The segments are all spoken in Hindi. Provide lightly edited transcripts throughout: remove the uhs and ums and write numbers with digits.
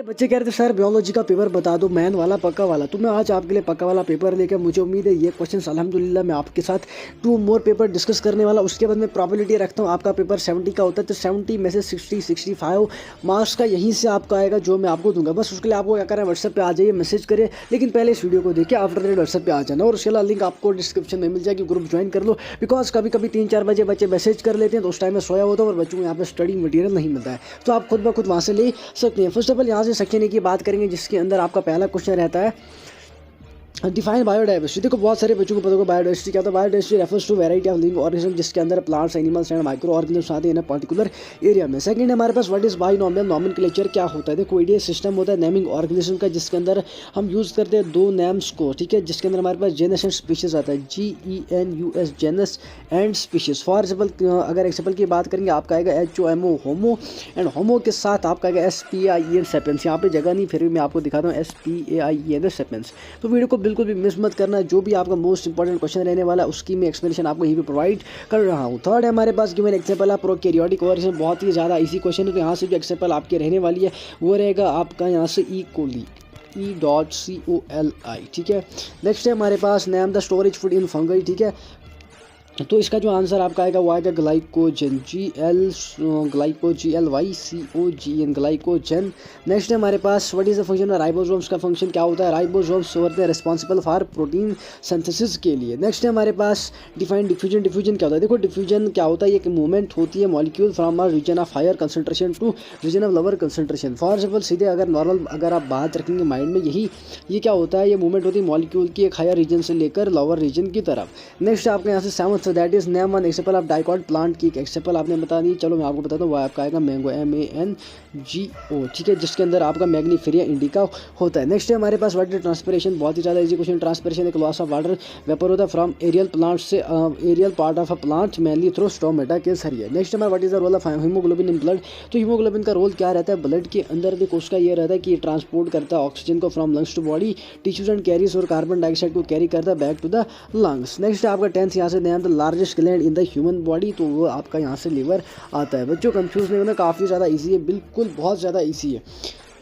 बच्चे कह रहे थे सर बायोलॉजी का पेपर बता दो मैन वाला पक्का वाला। तो मैं आज आपके लिए पक्का वाला पेपर लेकर, मुझे उम्मीद है ये क्वेश्चंस अल्हम्दुलिल्लाह मैं आपके साथ 2 मोर पेपर डिस्कस करने वाला। उसके बाद मैं प्रोबेबिलिटी रखता हूँ आपका पेपर 70 का होता है तो 70 में से 60-65 मार्क्स का यहीं से आपका आएगा जो मैं आपको दूंगा। बस उसके लिए आपको क्या करना है, व्हाट्सएप पे आ जाइए, मैसेज करिए, लेकिन पहले इस वीडियो को देखिए, आफ्टर दैट व्हाट्सएप पे आ जाना और उसके अलावा लिंक आपको डिस्क्रिप्शन में मिल जाएगी, ग्रुप ज्वाइन कर लो। बिकॉज कभी कभी 3-4 बजे बच्चे मैसेज कर लेते हैं तो उस टाइम में सोया होता है और बच्चों को यहाँ पे स्टडी मटेरियल नहीं मिलता है, तो आप खुद ब खुद वहाँ से ले सकते हैं। फर्स्ट ऑफ ऑल यहाँ से सेक्शन ए की बात करेंगे जिसके अंदर आपका पहला क्वेश्चन रहता है डिफाइन बायोडाइवर्सिटी। देखो बहुत सारे बच्चों को पता होगा बायोडाइवर्सिटी क्या होता है। Biodiversity refers to variety of living organism जिसके अंदर plants, animals and microorganisms आते हैं इन पर्टिकुलर एरिया में। सेकंड है हमारे पास व्हाट इज बाइनोमियल नॉमेनक्लेचर क्या होता है। देखो ईडीए सिस्टम होता है नेमिंग ऑर्गेनिज्म का जिसके अंदर हम यूज़ करते हैं 2 नेम्स को, ठीक है, जिसके अंदर हमारे पास जेनस एंड स्पीशीज आता है, GENUS genus and species. For example अगर एग्जाम्पल की बात करेंगे आपका आएगा HOMO होमो एंड होमो के साथ आपका आएगा SPIEN सेपेंस। यहाँ पे जगह नहीं फिर भी मैं आपको दिखाता हूँ SPAIEN सेपेंस। तो वीडियो को बिल्कुल भी मिस मत करना, जो भी आपका मोस्ट इंपॉर्टेंट क्वेश्चन रहने वाला है उसकी मैं एक्सप्लेनेशन आपको यहीं पे प्रोवाइड कर रहा हूँ। थर्ड है हमारे पास गिवन एग्जांपल है प्रोकैरियोटिक ऑर्गेनिज्म, बहुत ही ज़्यादा इजी क्वेश्चन है। तो यहाँ से जो एग्जांपल आपके रहने वाली है वो रहेगा आपका यहाँ से E. coli, ठीक है। नेक्स्ट है हमारे पास name the storage food in fungi, ठीक है। तो इसका जो आंसर आपका आएगा वो आएगा ग्लाइकोजन, GLYCOGN ग्लाइकोजन। नेक्स्ट है हमारे पास what is the function of ribosomes का फंक्शन क्या होता है। राइबोसोम्स होते हैं रिस्पॉन्सिबल फॉर प्रोटीन सिंथेसिस के लिए। नेक्स्ट है हमारे पास डिफाइन डिफ्यूजन। डिफ्यूजन क्या होता है। देखो डिफ्यूजन क्या होता है, एक मूवमेंट होती है molecule from a region of higher concentration to region of lower concentration. For example सीधे अगर नॉर्मल अगर आप बात रखेंगे माइंड में ये क्या होता है, ये मूवमेंट होती है मॉलिक्यूल की एक हायर रीजन से लेकर लोअर रीजन की तरफ। नेक्स्ट आपके यहाँ से seven that is name one example of dicot plant की एक एक्सेपल आपने बता दी। चलो मैं आपको बताता हूँ, वो आपका आएगा मैंगो MANGO, ठीक है, जिसके अंदर आपका मैग्नीफेरिया इंडिका होता है। नेक्स्ट है हमारे पास वाटर ट्रांसपिरेशन, बहुत ही ज़्यादा इजी क्वेश्चन। ट्रांसपिरेशन एक लॉस ऑफ वाटर वेपर होता है फ्रॉम एरियल प्लांट से aerial part of a plant mainly through stomata के जरिए। नेक्स्ट हमारा what is the role of haemoglobin in blood. तो हीमोग्लोबिन का रोल क्या रहता है ब्लड के अंदर। देखो उसका ये रहता है कि ट्रांसपोर्ट करता है ऑक्सीजन को from lungs to body tissues and carries और कार्बन डाइऑक्साइड को कैरी करता है back to the lungs. Next आपका 10th यहाँ से the largest gland in the human body, तो वो आपका यहाँ से लिवर आता है। बच्चों कंफ्यूज नहीं होना, काफ़ी ज़्यादा इजी है, बिल्कुल बहुत ज़्यादा इजी है।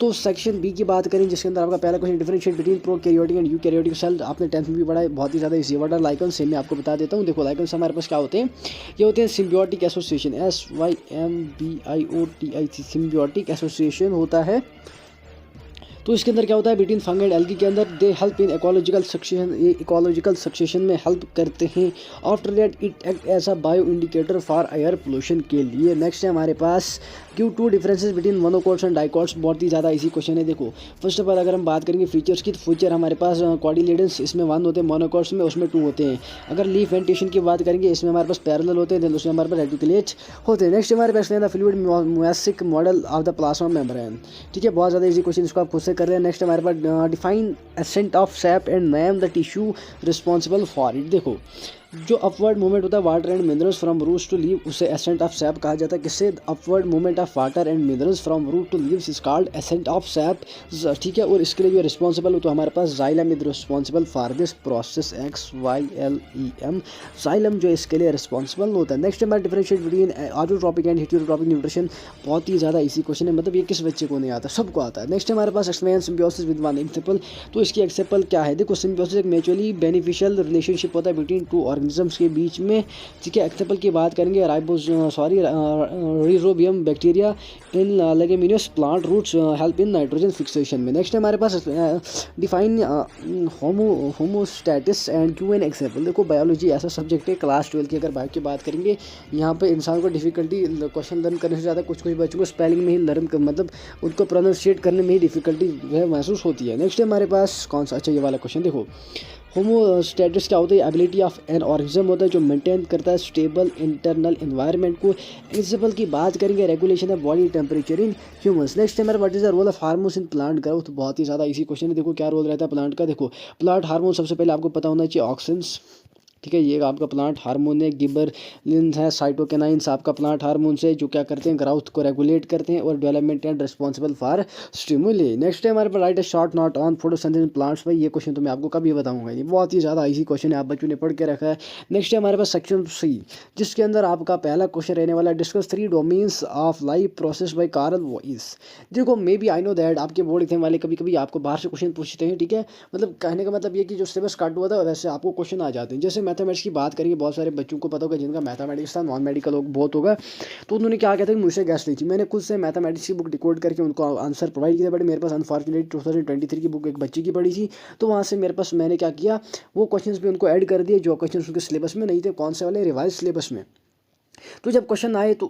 तो सेक्शन बी की बात करें जिसके अंदर आपका पहला question differentiate between prokaryotic and eukaryotic cell, आपने 10th में भी पढ़ा है, बहुत ही ज़्यादा इजी। व्हाट आर लाइकन्स से मैं आपको बता देता हूँ। देखो लाइकन्स हमारे पास क्या होते हैं, ये होते हैं symbiotic association, SYMBIOTIC symbiotic association होता है। तो इसके अंदर क्या होता है बिटवीन फंग एंड एल्गी के अंदर they help in ecological succession, ये इकोलॉजिकल सक्सेशन में हेल्प करते हैं। After that it act as a bio indicator for air pollution के लिए। नेक्स्ट है हमारे पास give 2 differences between monocots and dicots, बहुत ही ज़्यादा इजी क्वेश्चन है। देखो फर्स्ट ऑफ ऑल अगर हम बात करेंगे फीचर्स की, तो फीचर हमारे पास कॉर्डिलेडेंस इसमें 1 होते हैं, मोनोकोट्स में उसमें 2 होते हैं। अगर लीफ वेंटेशन की बात करेंगे इसमें हमारे पास पैरेलल होते हैं, उसमें हमारे पास रेटिकुलेट होते हैं। नेक्स्ट हमारे पास fluid mosaic model of the plasma membrane, ठीक है, बहुत ज़्यादा इजी क्वेश्चन, इसको आप खुद से कर रहे हैं। नेक्स्ट हमारे पास define ascent of sap and name the tissue responsible for it. देखो जो अपवर्ड मूवमेंट होता है water and minerals from roots to leave उसे एसेंट ऑफ सैप कहा जाता है। किससे, upward movement of water and minerals from root to leaves is called ascent of sap, ठीक है। और इसके लिए जो रिस्पॉन्सिबल हो तो हमारे पास xylem is responsible for this process, XYLEM, xylem जो इसके लिए रिस्पॉन्सिबल होता है। नेक्स्ट हमारा differentiate between autotrophic and heterotrophic nutrition, बहुत ही ज़्यादा इसी क्वेश्चन है, मतलब ये किस बच्चे को नहीं आता, सबको आता है। नेक्स्ट हमारे पास explain symbiosis with one example, तो इसकी एग्जांपल क्या है। देखो सिम्बियोसिस एक म्यूचुअली बेनिफिशियल रिलेशनशिप होता है बिटवीन 2 ऑर्गेनिजम्स के बीच में, ठीक है। एग्जांपल की बात करेंगे rhizobium bacteria in leguminous plant roots help in nitrogen fixation में। नेक्स्ट हमारे पास define homeostasis and give an example. देखो बायोलॉजी ऐसा सब्जेक्ट है क्लास 12 की अगर बायो की बात करेंगे यहाँ पे इंसान को डिफिकल्टी क्वेश्चन लर्न करने से ज़्यादा कुछ बच्चों को स्पेलिंग में ही लर्न मतलब उनको प्रोनाउंसिएट करने में ही डिफिकल्टी महसूस होती है। नेक्स्ट हमारे पास कौन सा, अच्छा ये वाला क्वेश्चन देखो, होमोस्टैटिस क्या होता है, एबिलिटी ऑफ एन ऑर्गेनिज्म होता है जो मेंटेन करता है स्टेबल इंटरनल एनवायरनमेंट को। एग्जांपल की बात करेंगे regulation of body temperature in humans. Next हमारा what is the role of hormones in plant growth, बहुत ही ज़्यादा इसी क्वेश्चन है। देखो क्या रोल रहता है प्लांट का। देखो प्लांट हार्मोन सबसे पहले आपको पता होना चाहिए ऑक्सिन्स, ठीक है। ये आपका प्लांट हार्मोन है, गिबरलिन्स है, साइटोकिनाइंस आपका प्लांट हार्मोन्स है जो क्या करते हैं, ग्रोथ को रेगुलेट करते हैं और development and responsible for stimuli. Next है हमारे पास write a short note on photosynthesis plants. भाई ये क्वेश्चन तो मैं आपको कभी बताऊंगा, ये बहुत ही ज़्यादा इजी क्वेश्चन है, आप बच्चों ने पढ़ के रखा है। नेक्स्ट है हमारे पास सेक्शन सी, जिसके अंदर आपका पहला क्वेश्चन रहने वाला है discuss 3 domains of life process by Carl Woese. देखो may be I know that आपके बोर्ड एग्जाम वाले कभी कभी आपको बाहर से क्वेश्चन पूछते हैं, ठीक है। मतलब कहने का मतलब ये कि जो सिलेबस काट हुआ था वैसे आपको क्वेश्चन आ जाते हैं। जैसे मैथमेटिक्स की बात करेंगे, बहुत सारे बच्चों को पता होगा जिनका मैथमेटिक्स था, नॉन मेडिकल लोग बहुत होगा, तो उन्होंने क्या कहते हैं मुझसे गैस ली थी। मैंने खुद से मैथमेटिक्स की बुक डिकोड करके उनको आंसर प्रोवाइड किया, बट मेरे पास अनफॉर्चुनेटली 2023 की बुक एक बच्चे की पड़ी थी, तो वहाँ से मेरे पास मैंने क्या किया, वो क्वेश्चंस भी उनको ऐड कर दिए जो क्वेश्चंस उनके सिलेबस में नहीं थे, कौन से वाले, रिवाइज सिलेबस में। तो जब क्वेश्चन आए तो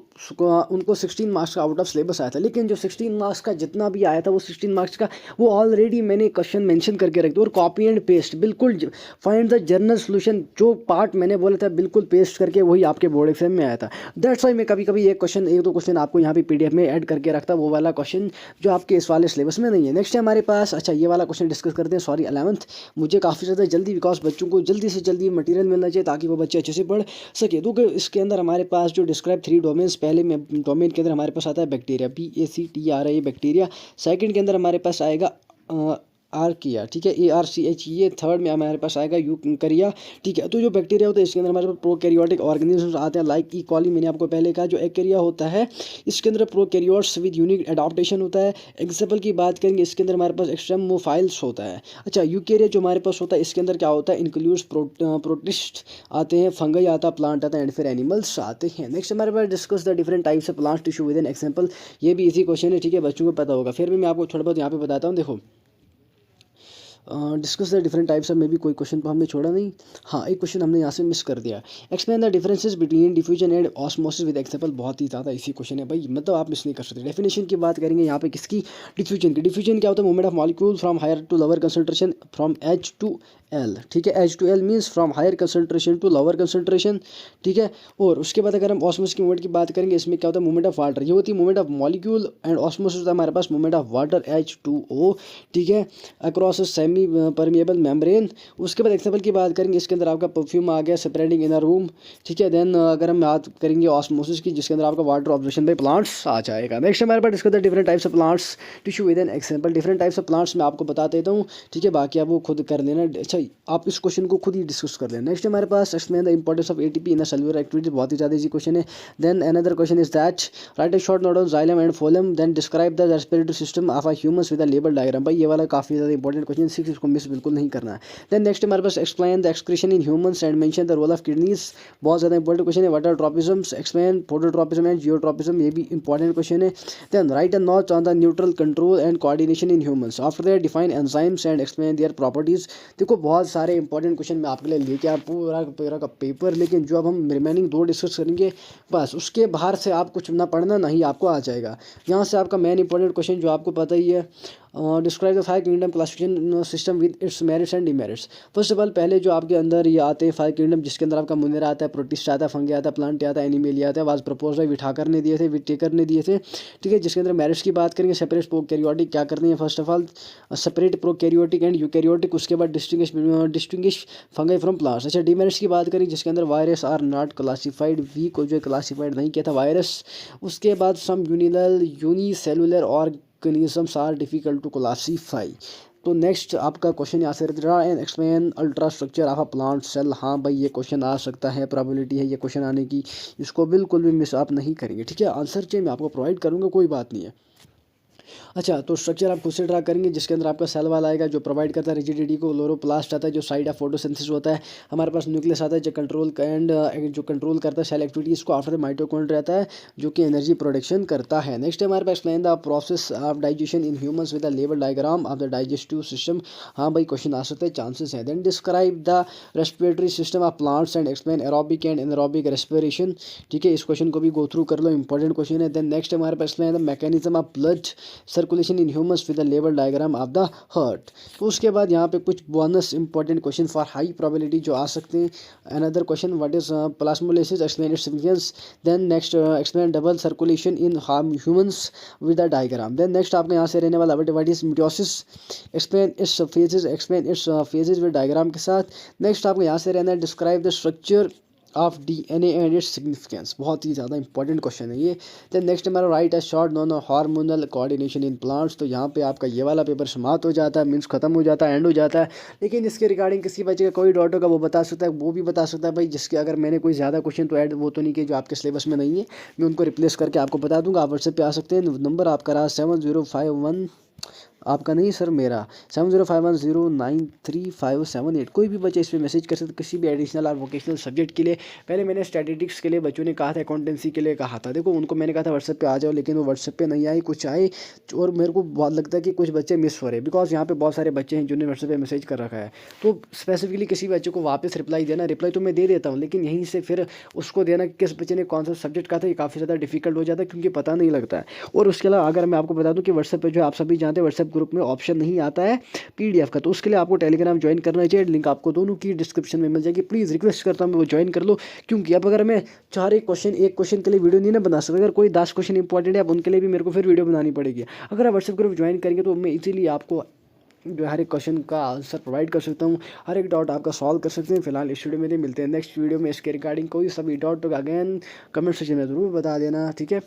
उनको 16 मार्क्स का आउट ऑफ सिलेबस आया था, लेकिन जो 16 मार्क्स का जितना भी आया था वो 16 मार्क्स का वो ऑलरेडी मैंने क्वेश्चन मेंशन करके रख दिया और कॉपी एंड पेस्ट बिल्कुल फाइंड द जनरल सोल्यूशन, जो पार्ट मैंने बोला था बिल्कुल पेस्ट करके वही आपके बोर्ड एग्जाम में आया था। दैट्स वाई मैं कभी कभी एक दो क्वेश्चन आपको यहाँ पे PDF में ऐड करके रखता, वो वाला क्वेश्चन जो आपके इस वाले सिलेबस में नहीं है। नेक्स्ट है हमारे पास, अच्छा ये वाला क्वेश्चन डिस्कस करते हैं, सॉरी 11th, मुझे काफ़ी ज़्यादा जल्दी, बिकॉज बच्चों को जल्दी से जल्दी मटीरियल मिलना चाहिए ताकि वो बच्चे अच्छे से पढ़ सके। तो इसके अंदर हमारे पास जो डिस्क्राइब 3 डोमेन्स, पहले में डोमेन के अंदर हमारे पास आता है बैक्टीरिया, BACTERIA बैक्टीरिया। सेकंड के अंदर हमारे पास आएगा आर्किया, ठीक है, ARCH। ये थर्ड में हमारे पास आएगा यूकरिया, ठीक है। तो जो बैक्टीरिया होता है इसके अंदर हमारे पास प्रोकैरियोटिक ऑर्गेनिजम्स आते हैं लाइक ई कॉली, मैंने आपको पहले कहा। जो यूकरिया होता है इसके अंदर प्रोकैरियोट्स विद यूनिक एडाप्टेशन होता है। एग्जाम्पल की बात करेंगे इसके अंदर हमारे पास एक्सट्रेमोफाइल्स होता है। अच्छा यूकैरिया जो हमारे पास होता है इसके अंदर क्या होता है, इंक्लूड्स प्रोटिस्ट आते हैं, फंगई आता है, प्लांट आता है एंड फिर एनिमल्स आते हैं। नेक्स्ट हमारे पास discuss the different types of plant tissue with an example. ये भी इजी क्वेश्चन है, ठीक है, बच्चों को पता होगा, फिर भी मैं आपको थोड़ा बहुत यहाँ पे बताता हूँ। देखो discuss the different types of, में भी कोई क्वेश्चन हमने छोड़ा नहीं, हाँ एक क्वेश्चन हमने यहाँ से मिस कर दिया। Explain the differences between diffusion and osmosis with example. बहुत ही ज़्यादा इसी क्वेश्चन है भाई, मतलब आप मिस नहीं कर सकते। डेफिनेशन की बात करेंगे यहाँ पे किसकी, डिफ्यूजन की। डिफ्यूजन क्या होता है, movement of molecule from higher to lower concentration from H to L, ठीक है। H to L means from higher concentration to lower concentration, ठीक है। और उसके बाद अगर हम ऑस्मोसिस की मूवमेंट की बात करेंगे, इसमें क्या होता है, मूवमेंट ऑफ वाटर, ये होती है movement of molecule, and osmosis होता है हमारे पास मूवमेंट ऑफ वाटर H2O, ठीक है, अक्रॉस सेमी परमिएबल मेम्ब्रेन। उसके बाद एग्जाम्पल की बात करेंगे, इसके अंदर आपका परफ्यूम आ गया, स्प्रेडिंग इन अ रूम, ठीक है। देन अगर हम बात करेंगे ऑस्मोसिस की, जिसके अंदर आपका वाटर ऑब्जर्वेशन बाय प्लांट्स आ जाएगा। नेक्स्ट हमारे पास discuss the different types of plants tissue with an example. Different types of plants मैं आपको बता देता हूँ, ठीक है, बाकी आप वो खुद कर लेना। अच्छा आप इस क्वेश्चन को खुद ही डिस्कस कर लेना। नेक्स्ट हमारे पास explain the importance of ATP in a cellular activity, बहुत ही ज़्यादा इजी क्वेश्चन है। Then another question is that write a short note on xylem and phloem, then describe the respiratory system of a humans with a label diagram. भाई ये वाला काफ़ी ज़्यादा इंपॉर्टेंट क्वेश्चन, 6 इसको मिस बिल्कुल नहीं करना है। देन नेक्स्ट हमारे पास explain the excretion in humans and mention the role of kidneys, बहुत ज़्यादा इंपॉर्टेंट क्वेश्चन है। Water tropisms, explain phototropism and geotropism, ये भी इंपॉर्टेंट क्वेश्चन है। Then write a note on the neutral control and coordination in humans, after that define enzymes and explain their properties. देखो बहुत सारे इंपॉर्टेंट क्वेश्चन मैं आपके लिए लेके आया पूरा पूरा का पेपर, लेकिन जो अब हम रिमेनिंग 2 डिस्कस करेंगे बस उसके बाहर से आप कुछ ना पढ़ना ना ही आपको आ जाएगा। यहाँ से आपका मेन इंपॉर्टेंट क्वेश्चन जो आपको पता ही है, describe the 5 kingdom classification system with its merits and demerits. First of all पहले जो आपके अंदर ये आते हैं 5 किंगडम, जिसके अंदर आपका मुनेरा आता है, प्रोटिस्ट आता है, फंगी आता है, प्लांट आता है, एनिमेलिया आता है। वाज प्रपोज बाय विठाकर ने दिए थे, विटेकर ने दिए थे, ठीक है। जिसके अंदर मेरिट्स की बात करेंगे, सेपरेट प्रोकैरियोटिक क्या करते हैं, first of all separate prokaryotic and eukaryotic, उसके बाद डिस्टिंग्विश फंगी फ्रॉम प्लांट्स। अच्छा डिमेरिट्स की बात करें, जिसके अंदर virus are not classified, we को जो क्लासिफाइड नहीं किया था वायरस। उसके बाद some unicellular organisms are difficult to classify. तो नेक्स्ट आपका क्वेश्चन यहाँ से draw and explain ultra structure of a plant cell. हाँ भाई ये क्वेश्चन आ सकता है, प्रोबेबिलिटी है ये क्वेश्चन आने की, इसको बिल्कुल भी मिस आप नहीं करेंगे, ठीक है। आंसर चाहिए मैं आपको प्रोवाइड करूँगा, कोई बात नहीं है। अच्छा तो स्ट्रक्चर आप खुद से ड्रा करेंगे, जिसके अंदर आपका सेल वाला आएगा जो प्रोवाइड करता है रिजिडिटी को, क्लोरोप्लास्ट आता है जो साइड ऑफ फोटोसिंथेसिस होता है, हमारे पास न्यूक्लियस आता है जो कंट्रोल जो कंट्रोल करता है सेल एक्टिविटीज़ को, आफ्टर माइटोकॉन्ड्रिया रहता है जो कि एनर्जी प्रोडक्शन करता है। नेक्स्ट हमारे पास explain the process of digestion in humans with the level diagram of the digestive system. हाँ भाई क्वेश्चन आ सकते हैं, चांसेस हैं। Then describe the respiratory system of plants and explain aerobic and anaerobic respiration, ठीक है। इस क्वेश्चन को भी गो थ्रू कर लो, इंपॉर्टेंट क्वेश्चन है। देन नेक्स्ट हमारे पास explain the mechanism of blood circulation in humans with the level diagram of the heart. तो उसके बाद यहाँ पे कुछ bonus important question for high probability जो आ सकते हैं। Another question, what is plasmolysis, explain its significance. Then next, explain double circulation in humans with the diagram. Then next आपका यहाँ से रहने वाला what is mitosis, explain its phases, explain its phases with diagram के साथ। नेक्स्ट आपको यहाँ से रहना है describe the structure of DNA and its significance. बहुत ही ज़्यादा इंपॉर्टेंट क्वेश्चन है ये। देन नेक्स्ट हमारा राइट है short non hormonal coordination in plants. तो यहाँ पे आपका ये वाला पेपर समाप्त हो जाता है, मीन्स खत्म हो जाता है, एंड हो जाता है। लेकिन इसके रिगार्डिंग किसी बच्चे का कोई डाउट होगा वो बता सकता है, वो भी बता सकता है भाई, जिसके अगर मैंने कोई ज़्यादा क्वेश्चन तो ऐड वो तो नहीं किए जो आपके सिलेबस में नहीं है, मैं उनको रिप्लेस करके आपको बता दूंगा। आप व्हाट्सएप पे आ सकते हैं। नंबर आपका रहा 7051, आपका नहीं सर मेरा 7051093578। कोई भी बच्चे इस पर मैसेज कर सकते किसी भी एडिशनल और वोकेशनल सब्जेक्ट के लिए। पहले मैंने स्टैटिस्टिक्स के लिए बच्चों ने कहा था, अकाउंटेंसी के लिए कहा था, देखो उनको मैंने कहा था व्हाट्सएप पे आ जाओ, लेकिन वो व्हाट्सएप पे नहीं आए, कुछ आए। और मेरे को बहुत लगता है कि कुछ बच्चे मिस हो रहे हैं, बिकॉज यहाँ पे बहुत सारे बच्चे हैं जिन्होंने व्हाट्सएप पे मैसेज कर रखा है। तो स्पेसिफिकली किसी बच्चे को वापस रिप्लाई देना, रिप्लाई तो मैं दे देता हूँ, लेकिन यहीं से फिर उसको देना कि किस बच्चे ने कौन सा सब्जेक्ट कहा था, ये काफ़ी ज़्यादा डिफिकल्ट हो जाता है, क्योंकि पता नहीं लगता है। और उसके अलावा अगर मैं आपको बता दूं कि व्हाट्सएप पे जो आप सभी जानते हैं, व्हाट्सएप ग्रुप में ऑप्शन नहीं आता है पीडीएफ का, तो उसके लिए आपको टेलीग्राम ज्वाइन करना चाहिए। लिंक आपको दोनों की डिस्क्रिप्शन में मिल जाएगी। प्लीज़ रिक्वेस्ट करता हूँ मैं वो ज्वाइन कर लो, क्योंकि अब अगर मैं एक क्वेश्चन के लिए वीडियो नहीं ना बना सकता, अगर कोई 10 क्वेश्चन इंपॉर्टेंट है अब उनके लिए भी मेरे को फिर वीडियो बनानी पड़ेगी। अगर आप व्हाट्सएप ग्रुप ज्वाइन करेंगे तो मैं इजीली आपको जो हर एक क्वेश्चन का आंसर प्रोवाइड कर सकता हूँ, हर एक डाउट आपका सॉल्व कर सकते हैं। फिलहाल इस वीडियो में नहीं, मिलते हैं नेक्स्ट वीडियो में। इसके रिगार्डिंग कोई सभी डाउट तो अगेन कमेंट सेक्शन में ज़रूर बता देना, ठीक है।